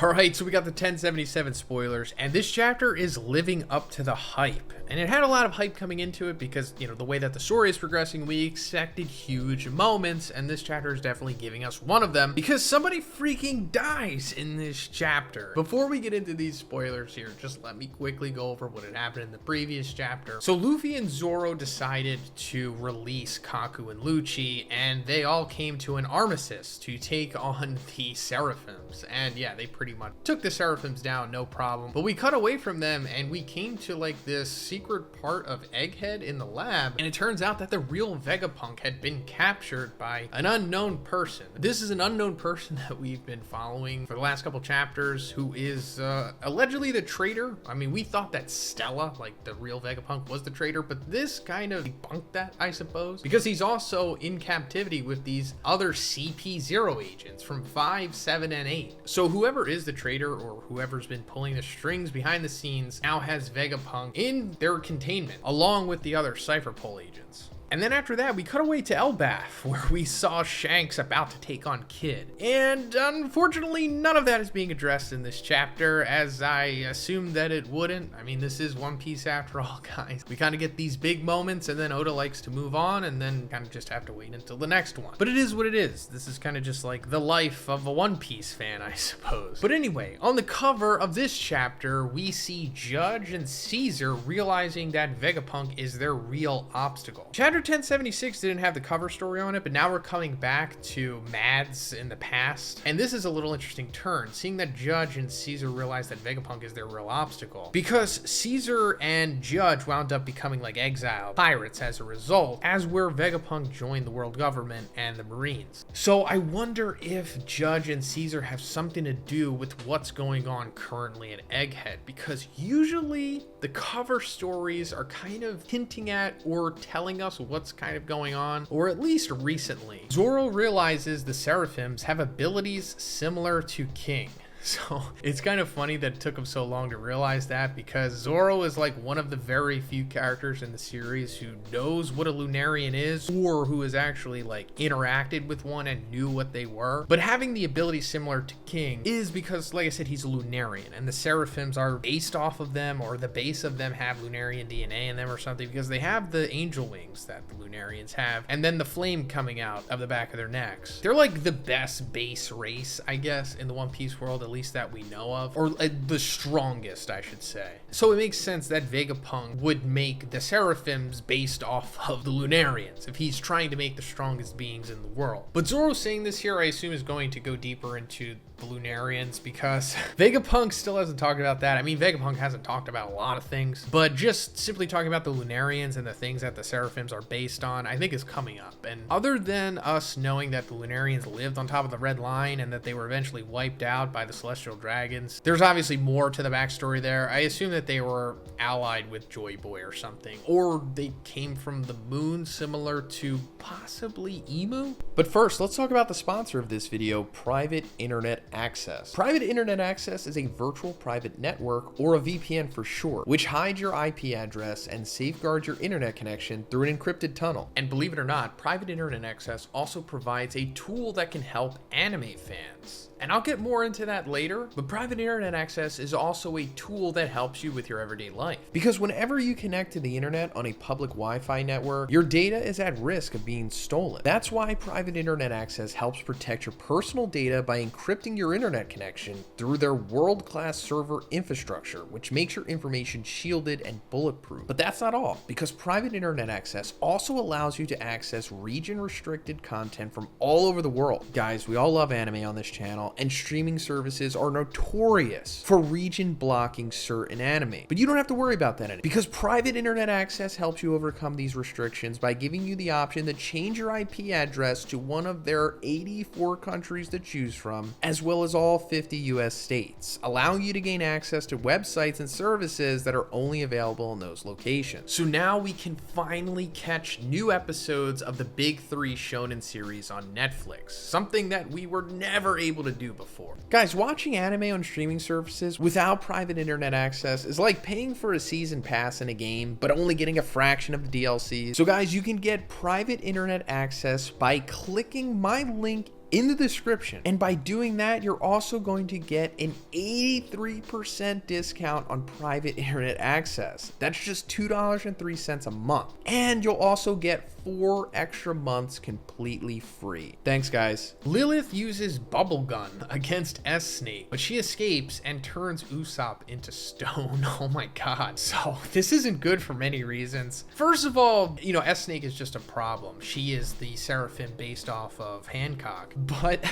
Alright, so we got the 1077 spoilers, and this chapter is living up to the hype. And it had a lot of hype coming into it because, the way that the story is progressing, we expected huge moments, and this chapter is definitely giving us one of them because somebody freaking dies in this chapter. Before we get into these spoilers here, just let me quickly go over what had happened in the previous chapter. So Luffy and Zoro decided to release Kaku and Lucci, and they all came to an armistice to take on the Seraphims. And yeah, they pretty much took the Seraphims down, no problem. But we cut away from them and we came to like this secret part of Egghead in the lab, and it turns out that the real Vegapunk had been captured by an unknown person. This is an unknown person that we've been following for the last couple chapters, who is allegedly the traitor. I mean, we thought that Stella, like the real Vegapunk, was the traitor, but this kind of debunked that, I suppose, because he's also in captivity with these other CP0 agents from 5, 7, and 8. So whoever is the traitor, or whoever's been pulling the strings behind the scenes, now has Vegapunk in their containment, along with the other Cypher Pole agents. And then after that, we cut away to Elbaf, where we saw Shanks about to take on Kid. And unfortunately, none of that is being addressed in this chapter, as I assumed that it wouldn't. I mean, this is One Piece after all, guys. We kind of get these big moments, and then Oda likes to move on, and then kind of just have to wait until the next one. But it is what it is. This is kind of just like the life of a One Piece fan, I suppose. But anyway, on the cover of this chapter, we see Judge and Caesar realizing that Vegapunk is their real obstacle. Chapter 1076 didn't have the cover story on it, but now we're coming back to Mads in the past. And this is a little interesting turn, seeing that Judge and Caesar realize that Vegapunk is their real obstacle. Because Caesar and Judge wound up becoming like exiled pirates as a result, as where Vegapunk joined the world government and the Marines. So I wonder if Judge and Caesar have something to do with what's going on currently at Egghead, because usually the cover stories are kind of hinting at or telling us what's kind of going on, or at least recently. Zoro realizes the Seraphims have abilities similar to King. So it's kind of funny that it took him so long to realize that, because Zoro is like one of the very few characters in the series who knows what a Lunarian is, or who has actually like interacted with one and knew what they were. But having the ability similar to King is because, like I said, he's a Lunarian, and the Seraphims are based off of them, or the base of them have Lunarian DNA in them or something, because they have the angel wings that the Lunarians have, and then the flame coming out of the back of their necks. They're like the best base race, I guess, in the One Piece world, at least that we know of, or the strongest, I should say. So it makes sense that Vegapunk would make the Seraphims based off of the Lunarians, if he's trying to make the strongest beings in the world. But Zoro saying this here, I assume, is going to go deeper into the Lunarians, because Vegapunk still hasn't talked about that. I mean, Vegapunk hasn't talked about a lot of things, but just simply talking about the Lunarians and the things that the Seraphims are based on, I think is coming up. And other than us knowing that the Lunarians lived on top of the Red Line and that they were eventually wiped out by the Celestial Dragons, there's obviously more to the backstory there. I assume that they were allied with Joy Boy or something, or they came from the moon, similar to possibly Emu. But first, let's talk about the sponsor of this video, Private Internet Access. Private Internet Access is a virtual private network, or a VPN for short, which hides your IP address and safeguards your internet connection through an encrypted tunnel. And believe it or not, Private Internet Access also provides a tool that can help anime fans. And I'll get more into that later, but Private Internet Access is also a tool that helps you with your everyday life. Because whenever you connect to the internet on a public Wi-Fi network, your data is at risk of being stolen. That's why Private Internet Access helps protect your personal data by encrypting your internet connection through their world-class server infrastructure, which makes your information shielded and bulletproof. But that's not all, because Private Internet Access also allows you to access region-restricted content from all over the world. Guys, we all love anime on this channel, and streaming services are notorious for region blocking certain anime. But you don't have to worry about that anymore, because Private Internet Access helps you overcome these restrictions by giving you the option to change your IP address to one of their 84 countries to choose from, as well as all 50 US states, allowing you to gain access to websites and services that are only available in those locations. So now we can finally catch new episodes of the Big 3 Shonen series on Netflix, something that we were never able to do before. Guys, watching anime on streaming services without Private Internet Access is like paying for a season pass in a game, but only getting a fraction of the DLC. So guys, you can get Private Internet Access by clicking my link in the description. And by doing that, you're also going to get an 83% discount on private internet access. That's just $2.03 a month. And you'll also get 4 extra months completely free. Thanks, guys. Lilith uses Bubble Gun against S-Snake, but she escapes and turns Usopp into stone. Oh my god. So this isn't good for many reasons. First of all, you know, S-Snake is just a problem. She is the Seraphim based off of Hancock, but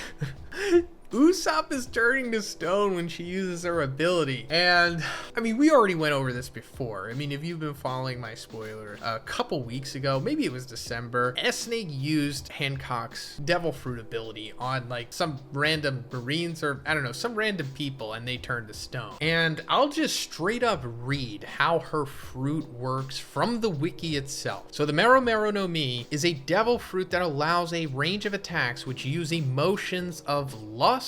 Usopp is turning to stone when she uses her ability. And I mean, we already went over this before. I mean, if you've been following my spoilers, a couple weeks ago, maybe it was December, S-Snake used Hancock's Devil Fruit ability on like some random Marines or I don't know, some random people, and they turned to stone. And I'll just straight up read how her fruit works from the wiki itself. So the Mero Mero no Mi is a devil fruit that allows a range of attacks which use emotions of lust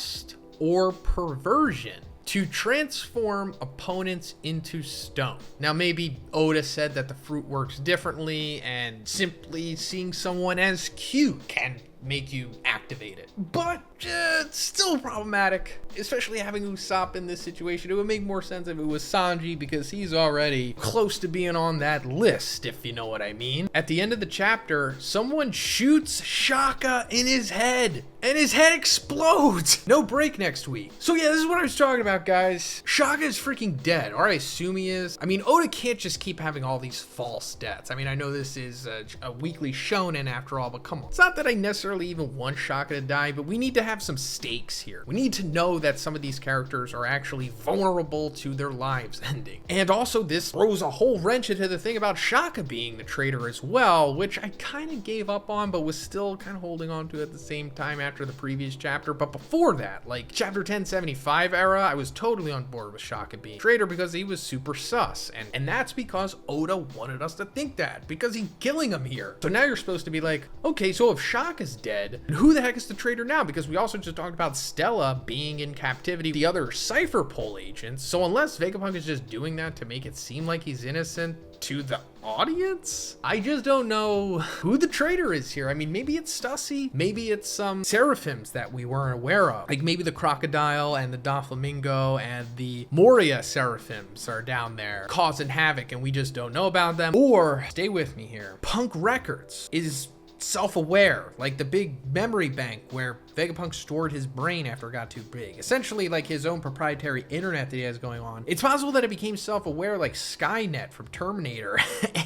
or perversion to transform opponents into stone. Now, maybe Oda said that the fruit works differently and simply seeing someone as cute can make you activate it. But it's still problematic, especially having Usopp in this situation. It would make more sense if it was Sanji because he's already close to being on that list, if you know what I mean. At the end of the chapter, someone shoots Shaka in his head and his head explodes. No break next week. So yeah, this is what I was talking about, guys. Shaka is freaking dead, or I assume he is. I mean, Oda can't just keep having all these false deaths. I mean, I know this is a weekly shonen after all, but come on. It's not that I necessarily even want Shaka to die, but we need to have some stakes here. We need to know that some of these characters are actually vulnerable to their lives ending. And also this throws a whole wrench into the thing about Shaka being the traitor as well, which I kind of gave up on, but was still kind of holding on to at the same time after the previous chapter. But before that, like chapter 1075 era, I was totally on board with Shaka being traitor because he was super sus. And that's because Oda wanted us to think that, because he's killing him here. So now you're supposed to be like, okay, so if Shaka's dead, who the heck is the traitor now? Because we also just talked about Stella being in captivity, the other Cypher Pole agents. So unless Vegapunk is just doing that to make it seem like he's innocent to the audience, I just don't know who the traitor is here. I mean, maybe it's Stussy, maybe it's some Seraphims that we weren't aware of. Like maybe the Crocodile and the Doflamingo and the Moria Seraphims are down there causing havoc and we just don't know about them. Or, stay with me here, Punk Records is self-aware, like the big memory bank where Vegapunk stored his brain after it got too big. Essentially like his own proprietary internet that he has going on. It's possible that it became self-aware like Skynet from Terminator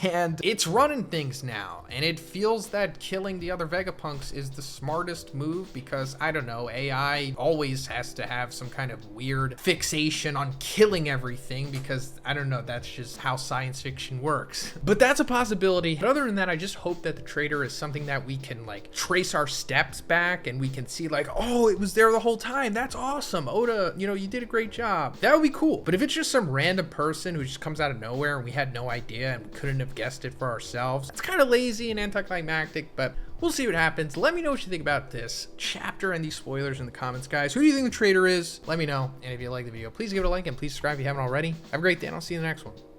and it's running things now. And it feels that killing the other Vegapunks is the smartest move because, I don't know, AI always has to have some kind of weird fixation on killing everything because, I don't know, that's just how science fiction works. But that's a possibility. But other than that, I just hope that the traitor is something that we can like trace our steps back and we can see like, oh, it was there the whole time. That's awesome. Oda, you know, you did a great job. That would be cool. But if it's just some random person who just comes out of nowhere and we had no idea and we couldn't have guessed it for ourselves, it's kind of lazy and anticlimactic, but we'll see what happens. Let me know what you think about this chapter and these spoilers in the comments, guys. Who do you think the traitor is? Let me know. And if you like the video, please give it a like and please subscribe if you haven't already. Have a great day and I'll see you in the next one.